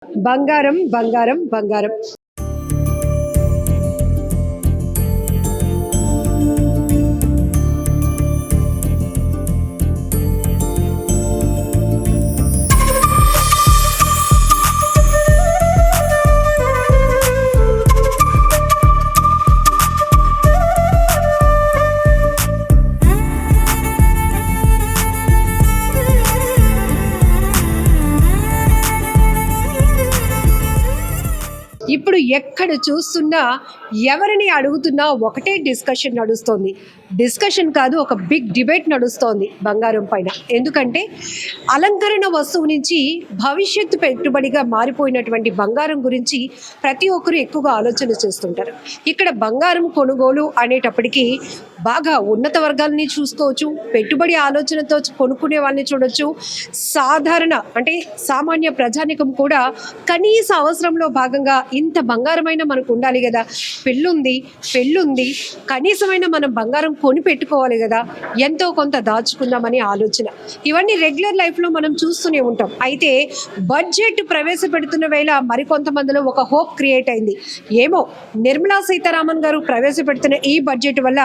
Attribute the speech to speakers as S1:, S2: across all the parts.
S1: బంగారం బంగారం బంగారం. ఇప్పుడు ఎక్కడ చూస్తున్నా ఎవరిని అడుగుతున్నా ఒకటే డిస్కషన్ నడుస్తోంది. డిస్కషన్ కాదు, ఒక బిగ్ డిబేట్ నడుస్తోంది బంగారం పైన. ఎందుకంటే అలంకరణ వస్తువు నుంచి భవిష్యత్తు పెట్టుబడిగా మారిపోయినటువంటి బంగారం గురించి ప్రతి ఒక్కరు ఎక్కువగా ఆలోచన చేస్తుంటారు. ఇక్కడ బంగారం కొనుగోలు అనేటప్పటికీ బాగా ఉన్నత వర్గాలని చూసుకోవచ్చు, పెట్టుబడి ఆలోచనతో కొనుక్కునే వాళ్ళని చూడొచ్చు, సాధారణ అంటే సామాన్య ప్రజానికం కూడా కనీస అవసరంలో భాగంగా ఇంత బంగారమైన మనకు ఉండాలి కదా, పెళ్ళుంది కనీసమైన మనం బంగారం కొని పెట్టుకోవాలి కదా, ఎంతో కొంత దాచుకుందామని ఆలోచన. ఇవన్నీ రెగ్యులర్ లైఫ్లో మనం చూస్తూనే ఉంటాం. అయితే బడ్జెట్ ప్రవేశపెడుతున్న వేళ మరికొంతమందిలో ఒక హోప్ క్రియేట్ అయింది. ఏమో నిర్మలా సీతారామన్ గారు ప్రవేశపెడుతున్న ఈ బడ్జెట్ వల్ల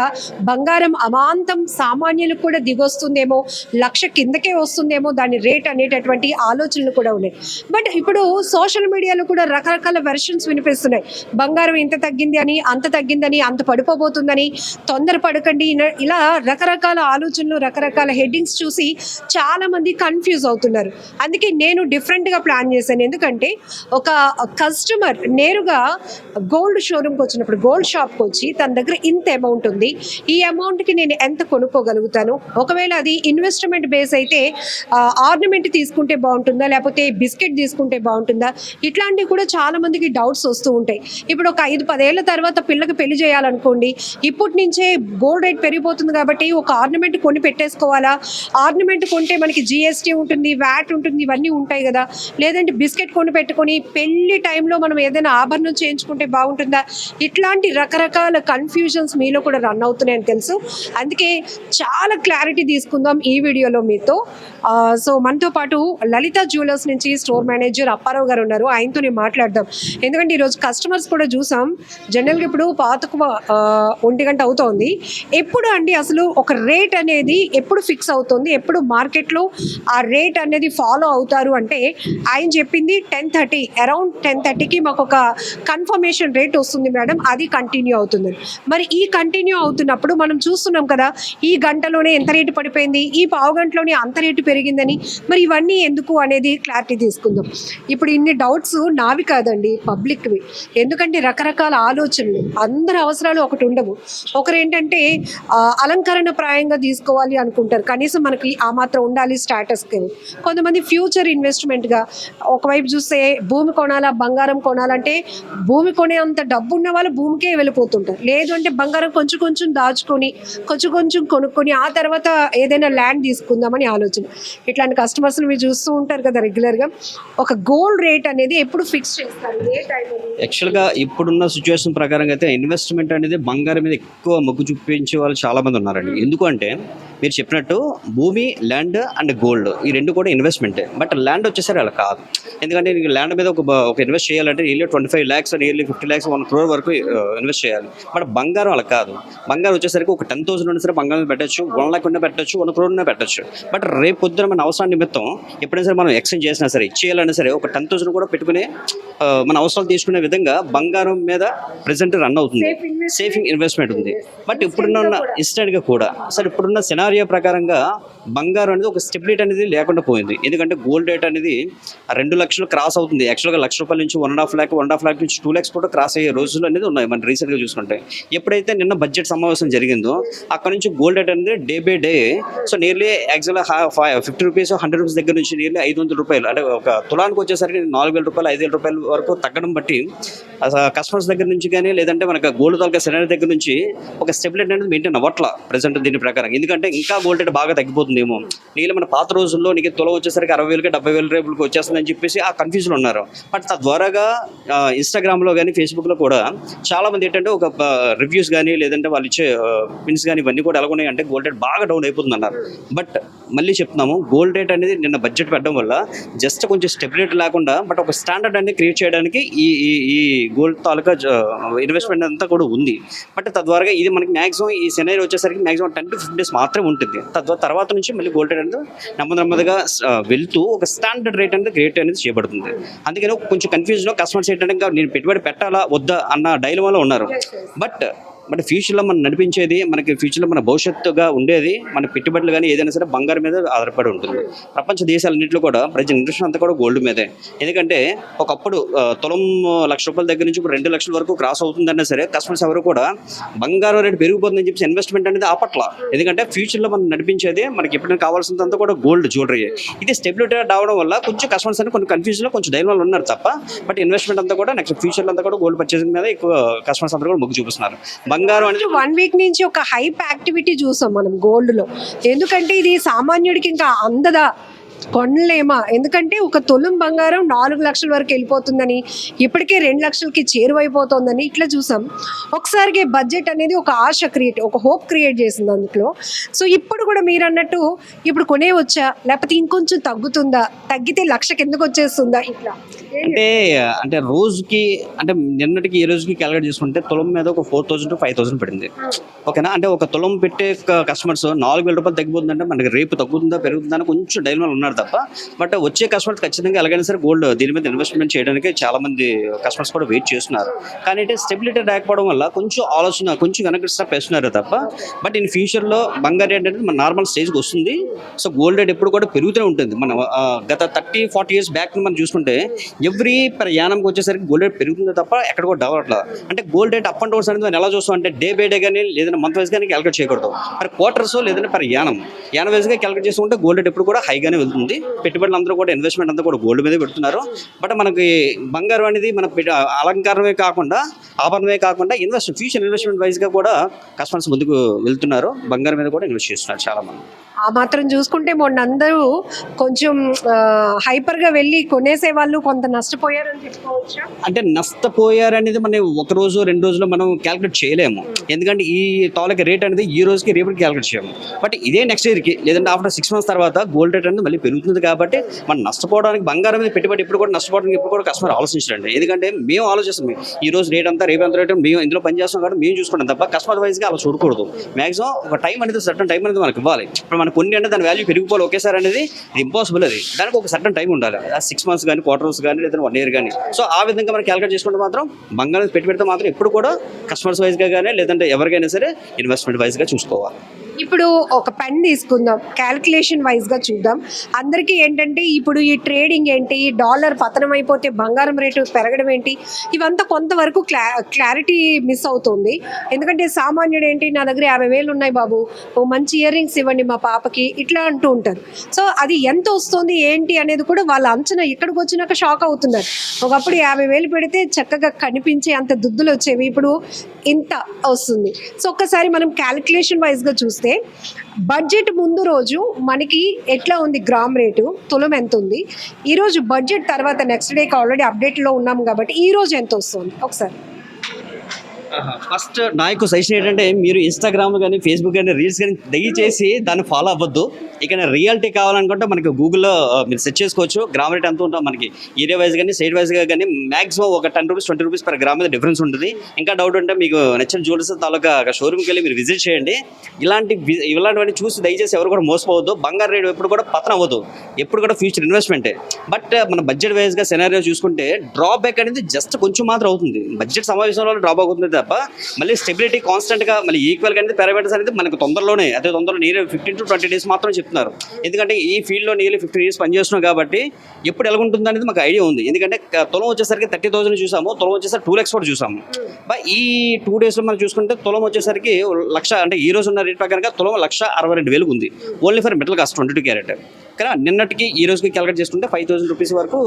S1: బంగారం అమాంతం సామాన్యులకు కూడా దిగొస్తుందేమో, 1,00,000 కిందకే వస్తుందేమో దాని రేట్ అనేటటువంటి ఆలోచనలు కూడా ఉన్నాయి. బట్ ఇప్పుడు సోషల్ మీడియాలో కూడా రకరకాల వెర్షన్స్ వినిపిస్తున్నాయి. బంగారం ఇంత తగ్గింది అని, అంత తగ్గిందని, అంత పడిపోబోతుందని, తొందర పడకండి, ఇలా రకరకాల ఆలోచనలు, రకరకాల హెడ్డింగ్స్ చూసి చాలా మంది కన్ఫ్యూజ్ అవుతున్నారు. అందుకే నేను డిఫరెంట్గా ప్లాన్ చేశాను. ఎందుకంటే ఒక కస్టమర్ నేరుగా గోల్డ్ షోరూమ్కి వచ్చినప్పుడు, గోల్డ్ షాప్కి వచ్చి తన దగ్గర ఇంత అమౌంట్ ఉంది, ఈ అమౌంట్కి నేను ఎంత కొనుక్కోగలుగుతాను, ఒకవేళ అది ఇన్వెస్ట్మెంట్ బేస్ అయితే ఆర్నమెంట్ తీసుకుంటే బాగుంటుందా, లేకపోతే బిస్కెట్ తీసుకుంటే బాగుంటుందా, ఇట్లాంటివి కూడా చాలా మందికి డౌట్స్ వస్తూ ఉంటాయి. ఇప్పుడు ఒక 5-10 ఏళ్ల తర్వాత పిల్లకి పెళ్లి చేయాలనుకోండి, ఇప్పటి నుంచే గోల్డ్ రేట్ పెరిగిపోతుంది కాబట్టి ఒక ఆర్నమెంట్ కొని పెట్టేసుకోవాలా, ఆర్నమెంట్ కొంటే మనకి జిఎస్టీ ఉంటుంది, వ్యాట్ ఉంటుంది, ఇవన్నీ ఉంటాయి కదా, లేదంటే బిస్కెట్ కొని పెట్టుకొని పెళ్లి టైంలో మనం ఏదైనా ఆభరణం చేయించుకుంటే బాగుంటుందా, ఇట్లాంటి రకరకాల కన్ఫ్యూజన్స్ మీలో కూడా రన్ అవుతున్నాయని తెలుసు. అందుకే చాలా క్లారిటీ తీసుకుందాం ఈ వీడియోలో మీతో. సో మనతో పాటు లలిత జ్యువెలర్స్ నుంచి స్టోర్ మేనేజర్ అప్పారావు గారు ఉన్నారు. ఆయనతో నేను మాట్లాడదాం. ఎందుకంటే ఈరోజు కస్టమర్స్ కూడా చూసాం, జనరల్గా ఇప్పుడు పాతకు 1 గంట అవుతోంది. ఎప్పుడు అండి అసలు ఒక రేట్ అనేది ఎప్పుడు ఫిక్స్ అవుతుంది, ఎప్పుడు మార్కెట్లో ఆ రేట్ అనేది ఫాలో అవుతారు అంటే ఆయన చెప్పింది 10:30, అరౌండ్ 10:30కి మాకు ఒక కన్ఫర్మేషన్ రేట్ వస్తుంది మేడం, అది కంటిన్యూ అవుతుంది. మరి ఈ కంటిన్యూ అవుతున్నప్పుడు మనం చూస్తున్నాం కదా, ఈ గంటలోనే ఎంత రేటు పడిపోయింది, ఈ పావు గంటలోనే అంత రేటు పెరిగిందని, మరి ఇవన్నీ ఎందుకు అనేది క్లారిటీ తీసుకుందాం. ఇప్పుడు ఇన్ని డౌట్స్ నావి కాదండి, పబ్లిక్వి. ఎందుకంటే రకరకాల ఆలోచనలు, అందరి అవసరాలు ఒకటి ఉండవు. ఒకరు ఏంటంటే అలంకరణ ప్రాయంగా తీసుకోవాలి అనుకుంటారు, కనీసం మనకి ఆ మాత్రం ఉండాలి స్టాటస్కి. కొంతమంది ఫ్యూచర్ ఇన్వెస్ట్మెంట్గా, ఒకవైపు చూస్తే భూమి కొనాలా, బంగారం కొనాలంటే భూమి కొనే అంత డబ్బు ఉన్న వాళ్ళు భూమికే వెళ్ళిపోతుంటారు. లేదు అంటే బంగారం కొంచెం కొంచెం దాచుకొని, కొంచెం కొంచెం కొనుక్కొని ఆ తర్వాత ఏదైనా ల్యాండ్ తీసుకుందామని ఆలోచన. ఇట్లాంటి కస్టమర్స్ని మీరు చూస్తూ ఉంటారు కదా రెగ్యులర్గా. ఒక గోల్డ్ రేట్ అనేది ఎప్పుడు ఫిక్స్ చేస్తారు, ఏ టైం?
S2: యాక్చువల్గా ఇప్పుడున్న సిచ్యువేషన్ ప్రకారంగా అయితే ఇన్వెస్ట్మెంట్ అనేది బంగారం మీద ఎక్కువ మొగ్గు చూపించే వాళ్ళు చాలా మంది ఉన్నారండి. ఎందుకంటే మీరు చెప్పినట్టు భూమి, ల్యాండ్ అండ్ గోల్డ్ ఈ రెండు కూడా ఇన్వెస్ట్మెంటే. బట్ ల్యాండ్ వచ్చేసరి అలా కాదు. ఎందుకంటే నీకు ల్యాండ్ మీద ఒక ఇన్వెస్ట్ చేయాలంటే nearly 25 lakhs, nearly 50 lakhs, 1 crore వరకు ఇన్వెస్ట్ చేయాలి. బట్ బంగారం అలా కాదు. బంగారం వచ్చేసరికి ఒక 10,000 ఉన్నా సరే బంగారం పెట్టచ్చు, 1 lakh ఉన్నా పెట్టచ్చు, 1 crore ఉన్నా పెట్టచ్చు. బట్ రేపు పొద్దున మన అవసరం నిమిత్తం ఎప్పుడైనా సరే మనం ఎక్స్చేంజ్ చేసినా సరే, ఇచ్చేయాలన్నా సరే ఒక 10,000 కూడా పెట్టుకుని మన అవసరాలు తీసుకునే విధంగా బంగారం మీద ప్రెసెంట్ రన్ అవుతుంది, సేఫింగ్ ఇన్వెస్ట్మెంట్ ఉంది. బట్ ఇప్పుడున్న ఇన్స్టెంట్గా కూడా సరే ఇప్పుడున్న సినారియో ప్రకారంగా బంగారం అనేది ఒక స్టెబిలిటీ అనేది లేకుండా పోయింది. ఎందుకంటే గోల్డ్ రేట్ అనేది 2 లక్షలు క్రాస్ అవుతుంది. యాక్చువల్గా ₹1,00,000 నుంచి 1.5 lakh నుంచి 2 lakhs కూడా క్రాస్ అయ్యే రోజులు అనేది ఉన్నాయి మనం రీసెంట్గా చూసుకుంటే. ఎప్పుడైతే నిన్న బడ్జెట్ సమావేశం జరిగిందో అక్కడ నుంచి గోల్డ్ రేట్ అనేది day by day so nearly యాక్చువల్గా ₹50, ₹100 దగ్గర నుంచి నియర్లీ ₹500, అంటే ఒక తులానికి వచ్చేసరికి ₹4,000, ₹5,000 వరకు తగ్గడం బట్టి కస్టమర్స్ దగ్గర నుంచి కానీ లేదంటే మనకు గోల్డ్ తాలూకా సినారీ దగ్గర నుంచి ఒక స్టెబిలిటీ అనేది మెయింటైన్ అవ్వట్ల ప్రెసెంట్ దీని ప్రకారం. ఎందుకంటే ఇంకా గోల్డ్ రేట్ బాగా తగ్గిపోతుందేమో, నీళ్ళు మన పాత రోజుల్లో నీకు తులం వచ్చేసరికి 60,000కి 70,000 రేపులకు వచ్చేస్తుందని చెప్పేసి ఆ కన్ఫ్యూజన్ ఉన్నారు. బట్ తద్వారాగా ఇన్స్టాగ్రామ్లో కానీ ఫేస్బుక్లో కూడా చాలా మంది ఏంటంటే ఒక రివ్యూస్ కానీ లేదంటే వాళ్ళు ఇచ్చే పిన్స్ కానీ ఇవన్నీ కూడా ఎలా ఉన్నాయి అంటే గోల్డ్ రేట్ బాగా డౌన్ అయిపోతుంది అన్నారు. బట్ మళ్ళీ చెప్తున్నాము, గోల్డ్ రేట్ అనేది నిన్న బడ్జెట్ పెట్టడం వల్ల జస్ట్ కొంచెం స్టెబిలిటీ లేకుండా బట్ ఒక స్టాండర్డ్ అనేది క్రియేట్ చేయడానికి ఈ ఈ ఈ గోల్డ్ తాలూకా ఇన్వెస్ట్మెంట్ అంతా కూడా ఉంది. బట్ తద్వారా ఇది మనకి మ్యాక్సిమం ఈ సెనరీ వచ్చేసరికి మ్యాక్సిమం 10 to 15 days మాత్రమే ఉంటుంది. తర్వాత నుంచి మళ్ళీ గోల్డ్ రేట్ అనేది నెమ్మదిగా వెళ్తూ ఒక స్టాండర్డ్ రేట్ అనేది క్రియేట్ అనేది చేయబడుతుంది. అందుకని కొంచెం కన్ఫ్యూజన్లో కస్టమర్స్ ఏంటంటే ఇంకా నేను పెట్టుబడి పెట్టాలా వద్దా అన్న డైలమాలో ఉన్నారు. బట్ ఫ్యూచర్లో మనం నడిపించేది, మనకి ఫ్యూచర్లో మన భవిష్యత్తుగా ఉండేది మన పెట్టుబడులు కానీ ఏదైనా సరే బంగారం మీద ఆధారపడి ఉంటుంది. ప్రపంచ దేశాలన్నింటిలో కూడా ప్రజల ఇన్వెస్ట్మెంట్ అంతా కూడా గోల్డ్ మీదే. ఎందుకంటే ఒకప్పుడు తులం ₹1,00,000 దగ్గర నుంచి ఇప్పుడు 2,00,000 వరకు క్రాస్ అవుతుందన్నా సరే కస్టమర్స్ ఎవరు కూడా బంగారం రేటు పెరిగిపోతుందని చెప్పి ఇన్వెస్ట్మెంట్ అనేది ఆపట్ల. ఎందుకంటే ఫ్యూచర్లో మనం నడిపించేది మనకి ఎప్పుడైనా కావాల్సినంత కూడా గోల్డ్ జ్యువెలరీ. ఇది స్టెబిలిటీ రావడం వల్ల కొంచెం కస్టమర్స్ అని కొన్ని కన్ఫ్యూజన్లో కొంచెం ధైర్యంలో ఉన్నారు తప్ప బట్ ఇన్వెస్ట్మెంట్ అంతా కూడా నెక్స్ట్ ఫ్యూచర్లో అంతా కూడా గోల్డ్ పర్చేసింగ్ మీద ఎక్కువ కస్టమర్స్ అందరూ కూడా మొగ్గు చూపిస్తున్నారు. బంగారం అనేది
S1: 1 week నుంచి ఒక హైప్ యాక్టివిటీ చూసాం మనం గోల్డ్ లో. ఎందుకంటే ఇది సామాన్యుడికి ఇంకా అందదా, కొనలేమా. ఎందుకంటే ఒక తులం బంగారం 4 లక్షల వరకు వెళ్ళిపోతుందని, ఇప్పటికే 2 లక్షలకి చేరువైపోతుందని ఇట్లా చూసాం. ఒకసారికి బడ్జెట్ అనేది ఒక ఆశ క్రియేట్, ఒక హోప్ క్రియేట్ చేసింది అందులో. సో ఇప్పుడు కూడా మీరు అన్నట్టు ఇప్పుడు కొనేవచ్చా, లేకపోతే ఇంకొంచెం తగ్గుతుందా, తగ్గితే లక్షకి ఎందుకు వచ్చేస్తుందా ఇట్లా
S2: అంటే రోజుకి అంటే నిన్నటికి ఈ రోజుకి క్యాలిక్యులేట్ చేసుకుంటే తులం మీద ఒక 4,000 to 5,000 పడింది. ఓకేనా, అంటే ఒక తులం పెట్టే కస్టమర్స్ ₹4,000 తగ్గిపోతుందంటే మనకి రేపు తగ్గుతుందా పెరుగుతుందా అని కొంచెం డైలమాలో ఉన్నారు తప్ప బట్ వచ్చే కస్టమర్స్ ఖచ్చితంగా ఎలాగైనా సరే గోల్డ్ దీని మీద ఇన్వెస్ట్మెంట్ చేయడానికి చాలా మంది కస్టమర్స్ కూడా వెయిట్ చేస్తున్నారు. కానీ అంటే స్టెబిలిటీ రాకపోవడం వల్ల కొంచెం ఆలోచన కొంచెం వెనక్కి స్టెప్ వేస్తున్నారు తప్ప బట్ ఇన్ ఫ్యూచర్లో బంగారు రేట్ అనేది మన నార్మల్ స్టేజ్కి వస్తుంది. సో గోల్డ్ రేట్ ఎప్పుడు కూడా పెరుగుతూనే ఉంటుంది. మన గత 30-40 years బ్యాక్ మనం చూసుకుంటే ఎవ్రీ యానంకి వచ్చేసరికి గోల్డ్ రేట్ పెరుగుతుంది తప్ప ఎక్కడ కూడా డౌన్ అట్లా. అంటే gold rate up and downs అనేది మనం ఎలా చూస్తాం అంటే డే బై డే కానీ లేదంటే మంత్ వైజ్ కానీ క్యాలిక్యులేట్ చేయకూడదు. మరి క్వార్టర్స్ లేదంటే పర్ యానం వైజ్గా క్యాలిక్యులేట్ చేసుకుంటే గోల్డ్ రేట్ ఎప్పుడు కూడా హైగానే వెళ్తుంది. పెట్టుబడులు అందరూ కూడా ఇన్వెస్ట్మెంట్ అంతా కూడా గోల్డ్ మీదే పెడుతున్నారు. బట్ మనకి బంగారం అనేది మన అలంకారమే కాకుండా ఆభరణమే కాకుండా ఫ్యూచర్ ఇన్వెస్ట్మెంట్ వైజ్గా కూడా కస్టమర్స్ ముందుకు వెళ్తున్నారు. బంగారం మీద కూడా ఇన్వెస్ట్ చేస్తున్నారు చాలా మంది.
S1: ఆ మాత్రం చూసుకుంటే మొన్న అందరూ కొంచెం హైపర్గా వెళ్ళి కొనేసే వాళ్ళు కొంత నష్టపోయారని చెప్పుకోవచ్చా?
S2: అంటే నష్టపోయారనేది మనం ఒక రోజు 2 రోజుల్లో మనం క్యాలిక్యులేట్ చేయలేము. ఎందుకంటే ఈ తాలూకా రేట్ అనేది ఈ రోజుకి రేపటికి క్యాలిక్యులేట్ చేయము. బట్ ఇదే నెక్స్ట్ ఇయర్కి లేదంటే ఆఫ్టర్ 6 months తర్వాత గోల్డ్ రేట్ అనేది మళ్ళీ పెరుగుతుంది. కాబట్టి మనం నష్టపోవడానికి బంగారం మీద పెట్టుబడి ఇప్పుడు కూడా నష్టపోవడానికి ఇప్పుడు కూడా కస్టమర్ ఆలోచించండి. ఎందుకంటే మేము ఆలోచిస్తాం ఈ రోజు రేట్ అంతా రేపు అంత రేట్ మేము ఇందులో పనిచేస్తాం కాబట్టి మేము చూసుకుంటాం తప్ప కస్టమర్ వైజ్గా అలా చూడకూడదు. మ్యాక్సిమం ఒక టైం అనేది సర్టన్ టైం అనేది మనకి ఇవ్వాలి. ఇప్పుడు మనకు కొన్ని అంటే దాని వాల్యూ పెరిగిపోవాలి ఒకేసారి అనేది ఇది ఇంపాసిబుల్. అది దానికి ఒక సర్టన్ టైం ఉండాలి. 6 months కానీ క్వార్టర్స్ కానీ లేదా 1 year కానీ. సో ఆ విధంగా మనం క్యాలిక్యులేట్ చేసుకుంటే మాత్రం బంగారం పెడితే మాత్రం ఎప్పుడు కూడా కస్టమర్స్ వైజ్గా కానీ లేదంటే ఎవరికైనా సరే ఇన్వెస్ట్మెంట్ వైజ్గా చూసుకోవాలి.
S1: ఇప్పుడు ఒక పెన్ తీసుకుందాం, క్యాల్కులేషన్ వైజ్గా చూద్దాం. అందరికీ ఏంటంటే ఇప్పుడు ఈ ట్రేడింగ్ ఏంటి, డాలర్ పతనం అయిపోతే బంగారం రేటు పెరగడం ఏంటి, ఇవంతా కొంతవరకు క్లారిటీ మిస్ అవుతుంది. ఎందుకంటే సామాన్యుడు ఏంటి, నా దగ్గర 50,000 ఉన్నాయి బాబు, ఓ మంచి ఇయర్ రింగ్స్ ఇవ్వండి మా పాపకి, ఇట్లా అంటూ ఉంటారు. సో అది ఎంత వస్తుంది ఏంటి అనేది కూడా వాళ్ళ అంచనా ఇక్కడికి వచ్చినాక షాక్ అవుతున్నారు. ఒకప్పుడు 50,000 పెడితే చక్కగా కనిపించే అంత దుద్దులు వచ్చేవి, ఇప్పుడు ఇంత వస్తుంది. సో ఒక్కసారి మనం క్యాల్కులేషన్ వైజ్గా చూస్తే బడ్జెట్ ముందు రోజు మనకి ఎట్లా ఉంది గ్రామ్ రేటు, తులం ఎంత ఉంది, ఈరోజు బడ్జెట్ తర్వాత నెక్స్ట్ డేకి ఆల్రెడీ అప్డేట్లో ఉన్నాము కాబట్టి ఈరోజు ఎంత వస్తుంది ఒకసారి?
S2: ఫస్ట్ నాకు సజెషన్ ఏంటంటే మీరు ఇన్స్టాగ్రామ్ కానీ ఫేస్బుక్ కానీ రీల్స్ కానీ దయచేసి దాన్ని ఫాలో అవ్వద్దు. ఇక రియాలిటీ కావాలనుకుంటే మనకి గూగుల్లో మీరు సెర్చ్ చేసుకోవచ్చు. గ్రామ్ రేట్ ఎంత ఉంటుంది మనకి ఏరియా వైజ్ కానీ స్టేట్ వైజ్గా కానీ మ్యాక్సిమం ఒక ₹10 ₹20 per gram మీద డిఫరెన్స్ ఉంటుంది. ఇంకా డౌట్ ఉంటే మీకు నచ్చిన జ్యువెలర్స్ తాలూకా షోరూమ్కి వెళ్ళి మీరు విజిట్ చేయండి. ఇలాంటివన్నీ చూసి దయచేసి ఎవరు కూడా మోసపోవద్దు. బంగారు రేటు ఎప్పుడు కూడా పతనం అవ్వదు, ఎప్పుడు కూడా ఫ్యూచర్ ఇన్వెస్ట్మెంటే. బట్ మన బడ్జెట్ వైజ్గా సెనారియో చూసుకుంటే డ్రాబ్యాక్ అనేది జస్ట్ కొంచెం మాత్రం అవుతుంది. బడ్జెట్ సమావేశంలో డ్రాబ్యాక్ అవుతుంది తప్ప మళ్ళీ స్టెబిలిటీ కాన్స్టెంట్గా మళ్ళీ ఈక్వల్గా అనేది పారామీటర్స్ అనేది మనకు తొందరలోనే అదే తొందరలో నియర్ 15 to 20 days మాత్రం చెప్తున్నారు. ఎందుకంటే ఈ ఫీల్డ్లో నియర్లీ 15 years పనిచేస్తున్నాం కాబట్టి ఎప్పుడు ఎలా ఉంటుంది అనేది మాకు ఐడియా ఉంది. ఎందుకంటే తులం వచ్చేసరికి 30,000 చూసాము, తులం వచ్చేసరికి 2 lakhs కూడా చూసాము. ఈ 2 daysలో మనం చూసుకుంటే తులం వచ్చేసరికి 1,00,000 అంటే ఈ రోజు ఉన్న రేట్ ప్రకారంగా తులం 1,62,000 ఉంది only for metal cost 22 carat. కానీ నిన్నటికి ఈ రోజుకి క్యాలిక్యులేట్ చేసుకుంటే ₹5,000 వరకు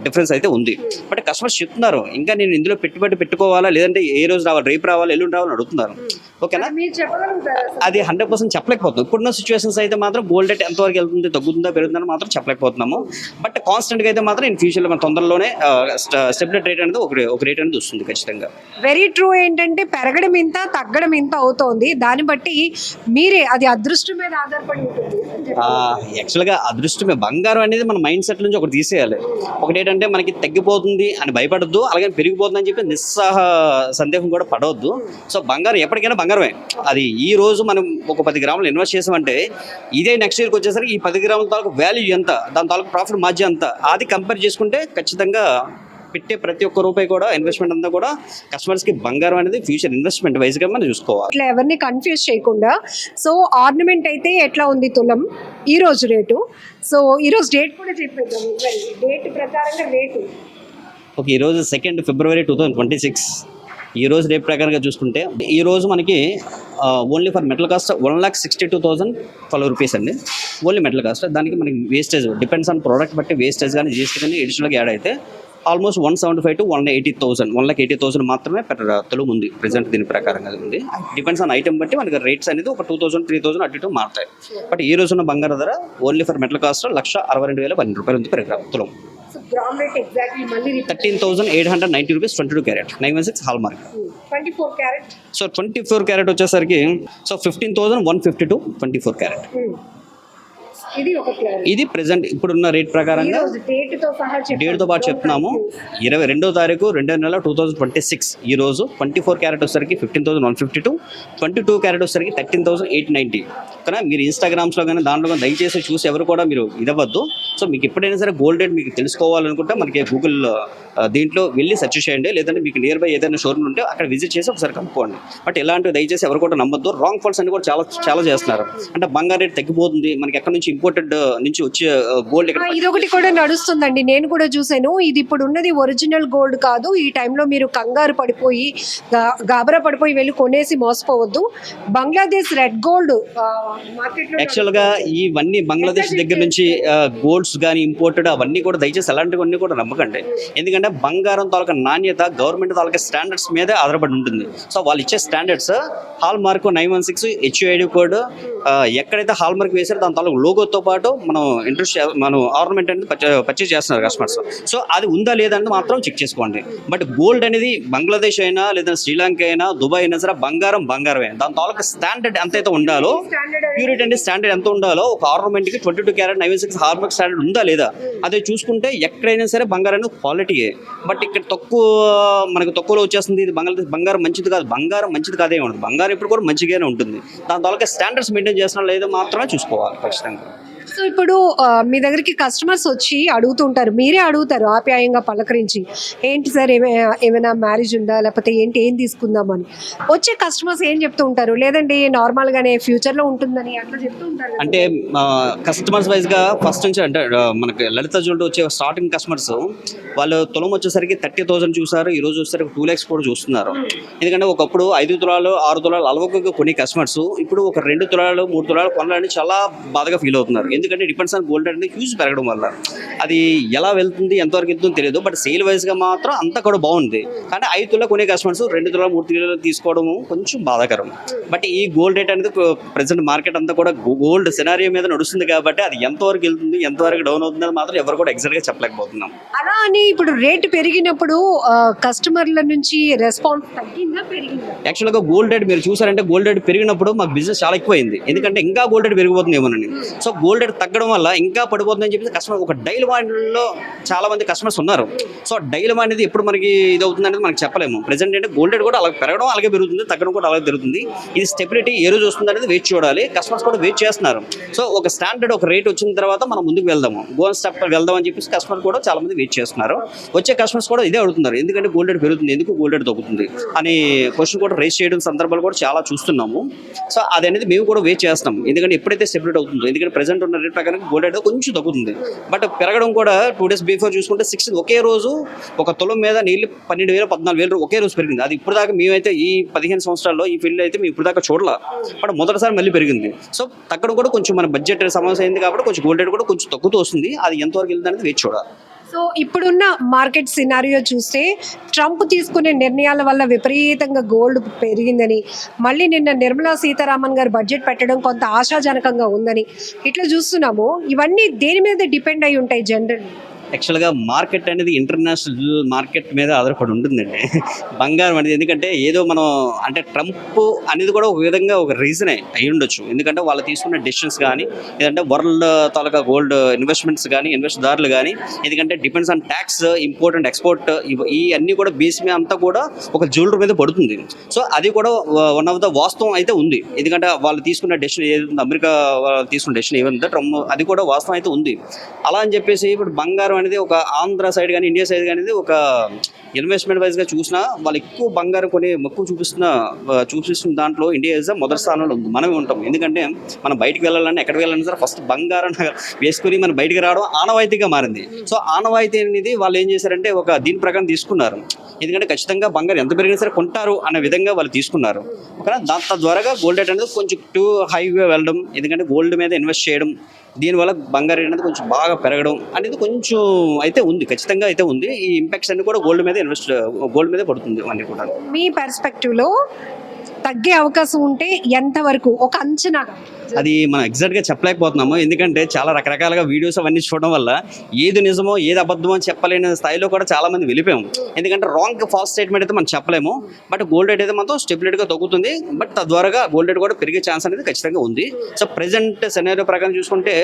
S2: డిఫరెన్స్ అయితే ఉంది. బట్ కస్టమర్స్ చెప్తున్నారు ఇంకా నేను ఇందులో పెట్టుబడి పెట్టుకోవాలా లేదంటే ఏ రోజు రావాలి, రేపు రావాలి, ఎల్లుండి రావాలని అడుగుతున్నారు. ఓకేనా.
S1: మీరు చెప్పగలుగుతారా అసలు?
S2: అది 100% చెప్పలేకపోతున్నాం. ఇప్పుడున్న సిచ్యువేషన్స్ అయితే మాత్రం గోల్డ్ రేట్ ఎంతవరకు వెళ్తుంది, తగ్గుతుందా పెరుగుతుందని మాత్రం చెప్పలేకపోతున్నాము. బట్ కాన్స్టెంట్గా అయితే మాత్రం ఇన్ ఫ్యూచర్లో మన తొందరలోనే స్టెబిలిటీ రేట్ అనేది ఒక రేట్ అనేది వస్తుంది ఖచ్చితంగా.
S1: Very true. ఏంటంటే పెరగడం ఇంత తగ్గడం ఇంత అవుతోంది, దాన్ని బట్టి మీరే అది అదృష్టం మీద ఆధారపడి ఉంటుంది అని చెప్పి.
S2: యాక్చువల్గా అదృష్టమే. బంగారం అనేది మన మైండ్ సెట్ నుంచి ఒకటి తీసేయాలి. ఒకటి ఏంటంటే మనకి తగ్గిపోతుంది అని భయపడద్దు, అలాగే పెరిగిపోతుంది అని చెప్పి నిస్సహ సందేహం కూడా పడవద్దు. సో బంగారం ఎప్పటికైనా బంగారమే. అది ఈ రోజు మనం ఒక 10 గ్రాములు ఇన్వెస్ట్ చేసామంటే ఇదే నెక్స్ట్ ఇయర్కి వచ్చేసరికి ఈ 10 గ్రాముల తాలూకు వాల్యూ ఎంత, దాని తాలూకు ప్రాఫిట్ మార్జిన్ ఎంత, అది కంపేర్ చేసుకుంటే ఖచ్చితంగా పెట్టే ప్రతి ఒక్క రూపాయి కూడా ఇన్వెస్ట్మెంట్ అంతా కూడా కస్టమర్స్కి బంగారం అనేది ఫ్యూచర్ ఇన్వెస్ట్మెంట్ వైజ్గా మనం చూసుకోవాలి.
S1: ఇట్లా ఎవరిని కన్ఫ్యూజ్ చేయకుండా. సో ఆర్నమెంట్ అయితే ఎట్లా ఉంది తులం ఈ రోజు రేటు? సో ఈ రోజు డేట్ కూడా చెప్పేద్దాం. డేట్ ప్రకారంగా రేటు
S2: ఓకే. ఈరోజు 2 ఫిబ్రవరి 2026. ఈ రోజు రేపు ప్రకారంగా చూసుకుంటే ఈ రోజు మనకి only for metal cost 1,62,012 rupees అండి. Only metal cost. దానికి మనకి వేస్టేజ్ డిపెండ్స్ ఆన్ ప్రోడక్ట్ బట్టి వేస్టేజ్ కానీ జిఎస్టీ కానీ అడిషనల్గా యాడ్ అయితే ఆల్మోస్ట్ 175 to 180,000 1,80,000 మాత్రమే తులం ఉంది ప్రెసెంట్. దీని ప్రకారంగా ఉంది. డిపెండ్స్ ఆన్ ఐటమ్ బట్టి మనకి రేట్స్ అనేది ఒక 2,000 3,000 అటు ఇటు మారుతాయి. బట్ ఈ రోజున్న బంగారు ధర ఓన్లీ ఫర్ మెటల్ కాస్ట్ 1,62,012 రూపాయలు ఉంది per తులం.
S1: గ్రామ్ రేట్ ఎగ్జాక్ట్లీ మళ్ళీ
S2: 13,890 rupees 22 carrot 916 hall mark.
S1: 24 carrot.
S2: So 24 carrot వచ్చేసరికి సో 15,152 24 క్యారెట్.
S1: ఇది ఒక క్లారిటీ.
S2: ఇది ప్రెసెంట్ ఇప్పుడున్న రేట్ ప్రకారంగా డేట్తో పాటు చెప్తున్నాము. 22వ తారీఖు 2వ నెల 2026. ఈ రోజు 24 క్యారెట్ వచ్చేసరికి 15,152, 22 క్యారెట్ వచ్చేసరికి 13,890. కానీ మీరు ఇన్స్టాగ్రామ్స్లో కానీ దాంట్లో కానీ దయచేసి చూసి ఎవరు కూడా మీరు ఇదవ్వద్దు. సో మీకు ఎప్పుడైనా సరే గోల్డ్ రేట్ మీకు తెలుసుకోవాలనుకుంటే మనకి గూగుల్ దీంట్లో వెళ్ళి సెర్చ్ చేయండి, లేదంటే మీకు నియర్ బై ఏదైనా షోరూమ్ ఉంటే అక్కడ విజిట్ చేసి ఒకసారి కనుక్కోండి. బట్ ఇలాంటివి దయచేసి ఎవరు కూడా నమ్మద్దు. రాంగ్ ఫాల్స్ అని కూడా చాలా చేస్తున్నారు. అంటే బంగారు రేట్ తగ్గిపోతుంది, మనకి ఎక్కడ నుంచి ఇంపోర్టెడ్ నుంచి వచ్చే గోల్డ్.
S1: ఇదొకటి కూడా నడుస్తుందండి, నేను కూడా చూసాను. ఇది ఇప్పుడు ఉన్నది ఒరిజినల్ గోల్డ్ కాదు. ఈ టైంలో మీరు కంగారు పడిపోయి గాబరా పడిపోయి వెళ్ళి కొనేసి మోసపోవద్దు. బంగ్లాదేశ్ రెడ్ గోల్డ్ మార్కెట్లో
S2: యాక్చువల్గా ఇవన్నీ బంగ్లాదేశ్ దగ్గర నుంచి గోల్డ్స్ కానీ ఇంపోర్టెడ్ అవన్నీ కూడా దయచేసి అలాంటివన్నీ కూడా నమ్మకండి. ఎందుకంటే బంగారం తాలూకా నాణ్యత గవర్నమెంట్ తాలూకా స్టాండర్డ్స్ మీదే ఆధారపడి ఉంటుంది. సో వాళ్ళు ఇచ్చే standards hall mark 916 HUID code ఎక్కడైతే హాల్ మార్క్ వేసారో దాని తాలూకు లోగోతో పాటు మనం ఆర్నమెంట్ అనేది పర్చేజ్ చేస్తున్నారు కస్టమర్స్. సో అది ఉందా లేదని మాత్రం చెక్ చేసుకోండి. బట్ గోల్డ్ అనేది బంగ్లాదేశ్ అయినా లేదా శ్రీలంక అయినా దుబాయ్ అయినా సరే బంగారమే. దాని తాలూకా స్టాండర్డ్ ఎంతైతే ఉండాలో, ప్యూరిటీ అంటే స్టాండర్డ్ ఎంత ఉండాలో ఒక ఆర్నమెంట్కి 22 క్యారెట్ 916 హాల్ మార్క్ స్టాండర్డ్ ఉందా లేదా అదే చూసుకుంటే ఎక్కడైనా సరే బంగారం అనేది క్వాలిటీయే. బట్ ఇక్కడ మనకు తక్కువలో వచ్చేస్తుంది. ఇది బంగారం మంచిది కాదు, బంగారం మంచిది కాదే ఉండదు. బంగారం ఇప్పుడు కూడా మంచిగానే ఉంటుంది. దాని తాలూకా స్టాండర్డ్స్ మెయింటైన్ చేస్తున్నా లేదో మాత్రమే చూసుకోవాలి ఖచ్చితంగా.
S1: సో ఇప్పుడు మీ దగ్గరికి కస్టమర్స్ వచ్చి అడుగుతుంటారు, మీరే అడుగుతారు ఆప్యాయంగా పలకరించి, ఏంటి సార్ ఏమైనా మ్యారేజ్ ఉందా, లేకపోతే ఏం తీసుకుందామని. వచ్చే కస్టమర్స్ ఏం చెప్తూ ఉంటారు? లేదండి నార్మల్గానే ఫ్యూచర్లో ఉంటుందని అట్లా చెప్తూ ఉంటారు.
S2: అంటే కస్టమర్స్ వైజ్గా ఫస్ట్ నుంచి అంటే మనకి లలిత జ్యువెలరీ వచ్చే స్టార్టింగ్ కస్టమర్స్ వాళ్ళు తులం వచ్చేసరికి 30,000 చూసారు. ఈ రోజు వచ్చేసరికి 2 lakhs కూడా చూస్తున్నారు. ఎందుకంటే ఒకప్పుడు 5 తులాలు 6 తులాలు అలవకగా కొనే కస్టమర్స్ ఇప్పుడు ఒక 2 తులాలు 3 తులాలు కొనాలని చాలా బాధగా ఫీల్ అవుతున్నారు. ఎందుకంటే డిపెండ్స్ ఆన్ గోల్డ్ అనేది హ్యూజ్ పెరగడం వల్ల అది ఎలా వెళ్తుంది ఎంతవరకు వెళ్తుందో తెలియదు. బట్ సేల్ వైజ్గా మాత్రం అంతా కూడా బాగుంది. కానీ 5 తులాలు కొనే కస్టమర్స్ 2 తులాలు 3 తులాలు తీసుకోవడం కొంచెం బాధాకరం. బట్ ఈ గోల్డ్ రేట్ అనేది ప్రెసెంట్ మార్కెట్ అంతా కూడా గోల్డ్ సినారియో మీద నడుస్తుంది కాబట్టి అది ఎంతవరకు వెళ్తుంది ఎంతవరకు డౌన్ అవుతుంది అని మాత్రం ఎవరు కూడా ఎగ్జాక్ట్గా చెప్పలేకపోతున్నాం.
S1: అలా అని ఇప్పుడు రేట్ పెరిగినప్పుడు కస్టమర్ల నుంచి రెస్పాన్స్ తగ్గిందా పెరిగిందా?
S2: యాక్చువల్గా గోల్డ్ రేట్ మీరు చూసారంటే గోల్డ్ రేట్ పెరిగినప్పుడు మాకు బిజినెస్ చాలా ఎక్కువైంది. ఎందుకంటే ఇంకా గోల్డ్ రేట్ పెరిగిపోతుంది ఏమోనని. సో గోల్డ్ రేట్ తగ్గడం వల్ల ఇంకా పడిపోతుందని చెప్పి కస్టమర్ ఒక డైలమాండ్లో చాలా మంది కస్టమర్స్ ఉన్నారు. సో డైలమా అనేది ఎప్పుడు మనకి ఇది అవుతుంది అనేది మనకి చెప్పలేము. ప్రెసెంట్ అంటే గోల్డ్ రేట్ కూడా అలా పెరగడం అలాగే పెరుగుతుంది, తగ్గడం కూడా అలాగే పెరుగుతుంది. ఇది స్టెబిలిటీ ఏ రోజు వస్తుంది అనేది వెయిట్ చూడాలి. కస్టమర్స్ కూడా వెయిట్ చేస్తున్నారు. సో ఒక స్టాండర్డ్ ఒక రేట్ వచ్చిన తర్వాత మనం ముందుకు వెళ్దాము, గోల్డ్ స్టెప్ వెళ్దాం అని చెప్పేసి కస్టమర్ కూడా చాలా మంది వెయిట్ చేస్తున్నారు. వచ్చే కస్టమర్స్ కూడా ఇదే అడుగుతున్నారు, ఎందుకంటే గోల్డ్ రేట్ పెరుగుతుంది, ఎందుకు గోల్డ్ రేట్ తగ్గుతుంది అని క్వశ్చన్ కూడా రేస్ చేయడం సందర్భాలు కూడా చాలా చూస్తున్నాము. సో అది అనేది మేము కూడా వెయిట్ చేస్తాం. ఎందుకంటే ఎప్పుడైతే స్టెబిలిటీ అవుతుందో, ఎందుకంటే ప్రెసెంట్ ఉన్న రేట్ ప్రకారం గోల్డ్ రేట్ కొంచెం తగ్గుతుంది. బట్ పెరగడం కూడా 2 days బిఫోర్ చూసుకుంటే 6 ఒకే రోజు ఒక తులం మీద నీళ్ళు 12,000 14,000 ఒకే రోజు పెరిగింది. అది ఇప్పుడు దాకా మేమైతే ఈ 15 సంవత్సరాల్లో ఈ ఫీల్డ్ అయితే మేము ఇప్పుడు దాకా చూడాల. బట్ మొదటిసారి మళ్ళీ పెరిగింది. సో తగ్గడం కూడా కొంచెం మన బడ్జెట్ సమస్య అయింది కాబట్టి కొంచెం గోల్డ్ రేట్ కూడా కొంచెం తగ్గుతూ వస్తుంది. అది ఎంతవరకు వెళ్తుంది అనేది వెయిట్ చూడాలి.
S1: సో ఇప్పుడున్న మార్కెట్ సినారియో చూస్తే ట్రంప్ తీసుకునే నిర్ణయాల వల్ల విపరీతంగా గోల్డ్ పెరిగిందని, మళ్ళీ నిన్న నిర్మలా సీతారామన్ గారు బడ్జెట్ పెట్టడం కొంత ఆశాజనకంగా ఉందని ఇట్లా చూస్తున్నాము. ఇవన్నీ దేని మీద డిపెండ్ అయి ఉంటాయి జనరల్?
S2: యాక్చువల్గా మార్కెట్ అనేది ఇంటర్నేషనల్ మార్కెట్ మీద ఆధారపడి ఉంటుందండి బంగారం అనేది. ఎందుకంటే ఏదో మనం అంటే ట్రంప్ అనేది కూడా ఒక విధంగా ఒక రీజనే అయి ఉండొచ్చు. ఎందుకంటే వాళ్ళు తీసుకున్న డెసిషన్స్ కానీ లేదంటే వరల్డ్ తాలూకా గోల్డ్ ఇన్వెస్ట్మెంట్స్ కానీ ఇన్వెస్ట్దారులు కానీ, ఎందుకంటే depends on tax, import and export, ఈ అన్నీ కూడా బేస్ మీద అంతా కూడా ఒక జ్యువెలరీ మీద పడుతుంది. సో అది కూడా వన్ ఆఫ్ ద వాస్తవం అయితే ఉంది. ఎందుకంటే వాళ్ళు తీసుకున్న డెసిషన్ ఏదైతే అమెరికా వాళ్ళు తీసుకున్న డెసిషన్ ఏమైందో ట్రంప్, అది కూడా వాస్తవం అయితే ఉంది. అలా అని చెప్పేసి ఇప్పుడు బంగారం అనేది ఒక ఆంధ్ర సైడ్ కానీ ఇండియా సైడ్ కానీ ఒక ఇన్వెస్ట్మెంట్ వైజ్గా చూసినా వాళ్ళు ఎక్కువ బంగారం కొని మక్కువ చూపిస్తున్న దాంట్లో ఇండియా ఇస్ మొదటి స్థానంలో ఉంది. మనమే ఉంటాం. ఎందుకంటే మనం బయటికి వెళ్ళాలన్నా ఎక్కడికి వెళ్ళాలన్నా సరే ఫస్ట్ బంగారం వేసుకుని మనం బయటికి రావడం ఆనవాయితీగా మారింది. సో ఆనవాయితీ అనేది వాళ్ళు ఏం చేశారంటే ఒక దీని ప్రకారం తీసుకున్నారు. ఎందుకంటే ఖచ్చితంగా బంగారం ఎంత పెరిగినా సరే కొంటారు అనే విధంగా వాళ్ళు తీసుకున్నారు. ఓకేనా, దాంతో ద్వారాగా గోల్డ్ రేట్ అనేది కొంచెం టూ హైగా వెళ్ళడం, ఎందుకంటే గోల్డ్ మీద ఇన్వెస్ట్ చేయడం, దీనివల్ల బంగారం అనేది కొంచెం బాగా పెరగడం అనేది కొంచెం అయితే ఉంది, ఖచ్చితంగా అయితే ఉంది. ఈ ఇంపాక్ట్స్ అన్ని కూడా గోల్డ్ మీద పడుతుంది అన్ని కూడా.
S1: మీ పర్స్పెక్టివ్లో తగ్గే అవకాశం ఉంటే ఎంతవరకు ఒక అంచనా?
S2: అది మనం ఎగ్జాక్ట్గా చెప్పలేకపోతున్నాము. ఎందుకంటే చాలా రకరకాలుగా వీడియోస్ అవన్నీ చూడడం వల్ల ఏది నిజమో ఏది అబద్ధమో చెప్పలేని స్థాయిలో కూడా చాలా మంది వెళ్ళిపోయాము. ఎందుకంటే రాంగ్ ఫాల్స్ స్టేట్మెంట్ అయితే మనం చెప్పలేము. బట్ గోల్డ్ రేట్ అయితే మాత్రం స్టెబిలిటీగా తగ్గుతుంది. బట్ తద్వారా గోల్డ్ రేట్ కూడా పెరిగే ఛాన్స్ అనేది ఖచ్చితంగా ఉంది. సో ప్రెసెంట్ సెనారియో ప్రకారం చూసుకుంటే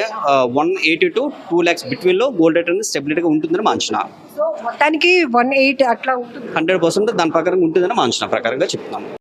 S2: 180 to 2 lakhs బిట్వీన్లో గోల్డ్ రేట్ అనేది స్టెబిలిటీగా ఉంటుందని మా అంచనా.
S1: సో మొత్తానికి 18 అట్లా ఉంటుంది.
S2: 100% దాని ప్రకారం ఉంటుందని మా అంచనా ప్రకారంగా చెప్తున్నాము.